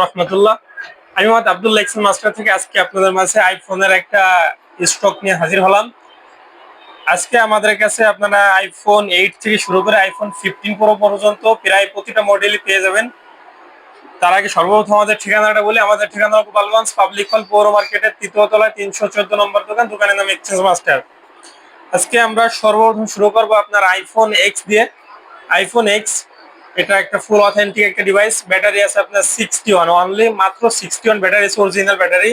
রহমতুল্লাহ। আমি Mohammad Abdullah Excel master থেকে আজকে আপনাদের মাঝে আইফোনের একটা স্টক নিয়ে হাজির হলাম। আজকে আমাদের কাছে আপনারা আইফোন 8 থেকে শুরু করে আইফোন 15 প্রো পর্যন্ত প্রায় প্রতিটা মডেলই পেয়ে যাবেন। তার আগে সর্বপ্রথম আমাদের ঠিকানাটা বলি। আমাদের ঠিকানা গোপালগঞ্জ পাবলিক হল পৌর মার্কেটের 3য় তলায় 314 নম্বর দোকান। দোকানের নাম এক্সচেঞ্জ মাস্টার। আজকে আমরা সর্বপ্রথম শুরু করবো আপনার আইফোন এক্স দিয়ে। আইফোন এক্স এটা একটা ফুল অথেন্টিক একটা ডিভাইস। ব্যাটারি আছে আপনার 61, অনলি মাত্র 61 ব্যাটারি আছে, original battery.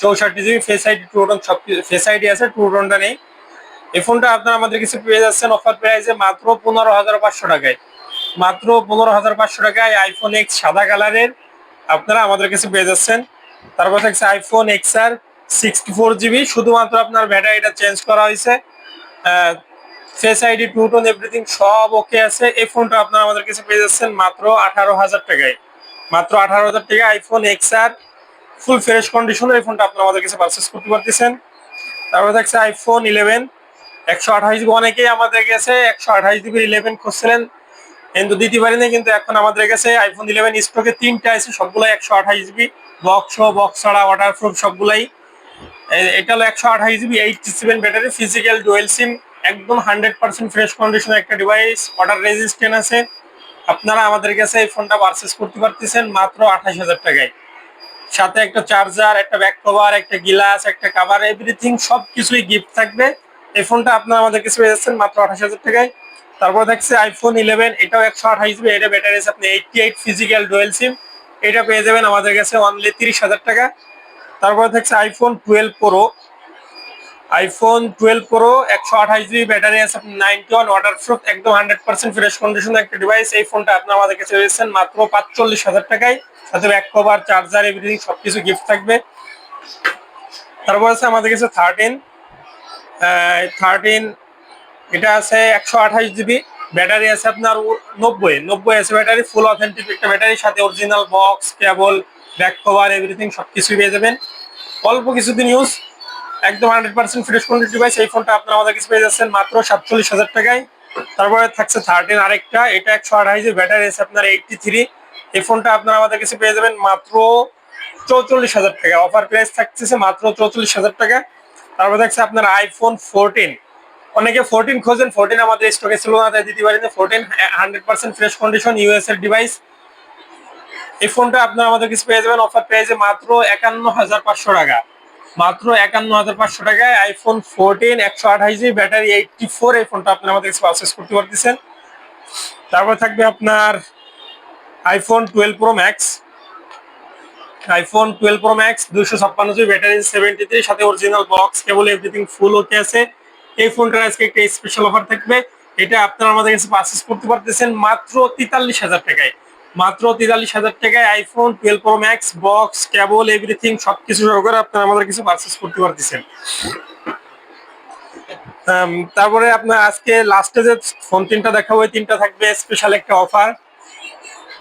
64 GB face ID, True Tone সব ফেস আইডি আছে, ট্রুটনটা নেই। এই ফোনটা আপনারা আমাদের কাছে পেয়ে যাচ্ছেন অফার প্রাইসে মাত্র 15,500 টাকায়। মাত্র 15,500 টাকায় আইফোন এক্স সাদা কালারের আপনারা আমাদের কাছে পেয়ে যাচ্ছেন। তারপর থাকছে আইফোন এক্স আর 64 জিবি, শুধুমাত্র আপনার ব্যাটারিটা চেঞ্জ করা হয়েছে। ফেস আইডি, ট্রুটন এভরিথিং সব ওকে আছে। এই ফোনটা আপনারা আমাদের কাছে পেয়ে যাচ্ছেন মাত্র 18,000 টাকায়। মাত্র 18,000 টাকায় আইফোন এক্স আর ফুল ফ্রেশ কন্ডিশনের এই ফোনটা আপনারা আমাদের কাছে পারচেস করতে পারতেছেন। তারপরে থাকছে আইফোন 11 128 জিবি। অনেকেই আমাদের কাছে 128 জিবি 11 খুঁজছিলেন কিন্তু দিতে পারিনি, কিন্তু এখন আমাদের কাছে আইফোন 11 স্টকে 3টা আছে, সবগুলো 128 জিবি, বক্স বক্স ছাড়া ওয়াটারপ্রুফ সবগুলাই। এটা হলো 128 জিবি 87 ব্যাটারি, ফিজিক্যাল ডুয়েল সিম, একদম 100% ফ্রেশ কন্ডিশনের একটা ডিভাইস, ওয়াটার রেজিস্ট্যান্ট আছে। আপনারা আমাদের কাছে এই ফোনটা পারচেস করতে পারতেছেন মাত্র 28,000 টাকায়। সাথে একটা চার্জার, একটা ব্যাক কভার, একটা গ্লাস, একটা কভার, এভরিথিং সবকিছুই গিফট থাকবে। এই ফোনটা আপনারা আমাদের কাছে পেয়ে যাচ্ছেন মাত্র 28,000 টাকায়। তারপর থাকছে আইফোন 11, এটাও 128 জিবি, এটা ব্যাটারি আছে আপনি 88, ফিজিক্যাল ডুয়েল সিম। এটা পেয়ে যাবেন আমাদের কাছে অনলি 30,000 টাকা। তারপরে থাকছে iPhone 12 pro. IPhone 12 pro 128 GB battery আছে, 91 ওয়াটারপ্রুফ, একদম 100% ফ্রেশ কন্ডিশনের একটা ডিভাইস। এই ফোনটা আপনারা আমাদের কাছে পেয়েছেন মাত্র 45,000 টাকায়। সাথে ব্যাক কভার, চার্জার, এভরিথিং সবকিছু গিফট থাকবে। তারপর আছে আমাদের কাছে 13, এটা আছে 128 জিবি ব্যাটারি আছে আপনার 90 আছে ব্যাটারি, ফুল অথেন্টিক একটা ব্যাটারি, সাথে অরিজিনাল বক্স, কেবল, ব্যাক কভার, এভরিথিং সবকিছু পেয়ে যাবেন। অল্প কিছুদিন ইউজ, একদম 100% ফ্রেশ কন্ডিশন ডিভাইস। এই ফোনটা আপনারা আমাদের কাছে পেয়ে যাচ্ছেন মাত্র 47,000 টাকায়। তারপরে থাকছে 13 আরেকটা, এটা 128 ব্যাটারি আছে আপনার 83। এই ফোনটা আপনারা আমাদের কাছে পেয়ে যাবেন মাত্র 44,000 টাকা। অফার প্রাইস থাকতেছে মাত্র 44,000 টাকা। তারপরে থাকছে আপনার আইফোন 14। অনেকে 14 খোঁজেন, 14 আমাদের স্টকে ছিল না তাই দিতে পারিনি। 14 100% ফ্রেশ কন্ডিশন ইউএস এর ডিভাইস। এই ফোনটা আপনারা আমাদের কাছে পেয়ে যাবেন অফার প্রাইসে মাত্র 51,500 টাকা। মাত্র 51,500 টাকায় আইফোন 14 128 ব্যাটারি 84, এই ফোনটা আপনারা আমাদের কাছে পারচেস করতে পারতেছেন। তারপর থাকবে আপনার iPhone 12 pro max. IPhone 12 pro max 256 battery 73, সাথে অরিজিনাল বক্স, কেবল, এভরিথিং ফুল ওকে আছে। এই ফোনটার আজকে একটা স্পেশাল অফার থাকবে। এটা আপনারা আমাদের কাছে পারচেস করতে পারতেছেন মাত্র 43,000 টাকায়। মাত্র 43,000 টাকায় আইফোন 12 প্রো ম্যাক্স, বক্স, কেবল, এভরিথিং সবকিছু সহকারে আপনারা আমাদের কাছে পারচেস করতে পারতেছেন। তারপরে আপনার আজকে লাস্টে যে ফোন 3টা দেখাবো, ওই 3টা থাকবে স্পেশাল একটা অফার,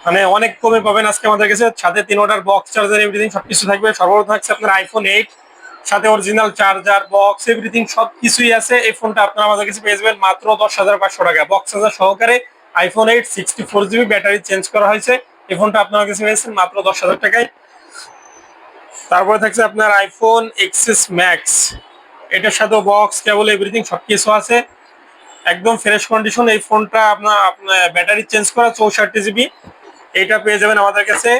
মানে অনেক কমে পাবেন আজকে আমাদের কাছে। সাথে 3টার বক্স, চার্জার, এভরিথিং সবকিছু থাকবে। সর্বপ্রথম থাকছে আপনার আইফোন 8, সাথে অরিজিনাল চার্জার, বক্স, এভরিথিং সবকিছুই আছে। এই ফোনটা আপনারা আমাদের কাছে পেয়ে যাবেন মাত্র 10,500 টাকা, বক্স চার্জার সহকারে। আইফোন 8 64 জিবি ব্যাটারি চেঞ্জ করা হয়েছে। এই ফোনটা আপনার কাছে পেয়েছেন মাত্র 10,000 টাকায়। তারপরে থাকছে আপনার আইফোন এক্সএস ম্যাক্স, এটার সাথে বক্স, কেবল, এভরিথিং সবকিছু আছে, একদম ফ্রেশ কন্ডিশন। এই ফোনটা আপনার ব্যাটারি চেঞ্জ করা 64 জিবি, এটা পেয়ে যাবেন আমাদের কাছে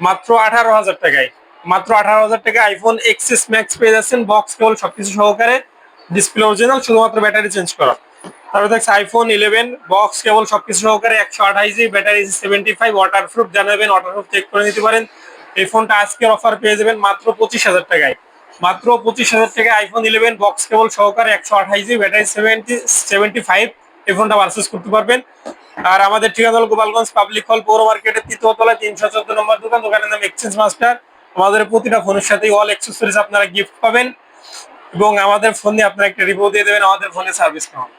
মাত্র 18,000 টাকায়। মাত্র 18,000 টাকায় আইফোন এক্সএস ম্যাক্স পেয়ে যাচ্ছেন, বক্স, কেবল সবকিছু সহকারে, ডিসপ্লে অরিজিনাল, শুধুমাত্র ব্যাটারি চেঞ্জ করা। তারপরে থাকছে আইফোন 11, বক্স, কেবল সবকিছু সহকারে, 128 জিবি ব্যাটারি 75, ওয়াটারপ্রুফ, জানাবেন ওয়াটারপ্রুফ চেক করে নিতে পারেন। এই ফোনটা আজকের অফার পেয়ে যাবেন মাত্র 25,000 টাকায়। মাত্র 25,000 টাকায় আইফোন 11 বক্স, কেবল সহকারে, 128 জিবি ব্যাটারি 75, এই ফোনটা পারচেস করতে পারবেন। আর আমাদের ঠিকানা হল গোপালগঞ্জ পাবলিক হল পৌর মার্কেটের 3য় তলায় 314 নম্বর দোকান। দোকানের নাম এক্সচেঞ্জ মাস্টার। আমাদের প্রতিটা ফোনের সাথে অল অ্যাক্সেসরিজ আপনারা গিফট পাবেন এবং আমাদের ফোন দিয়ে আপনারা একটা রিভিউ দিয়ে দেবেন আমাদের ফোনে সার্ভিস কেমন।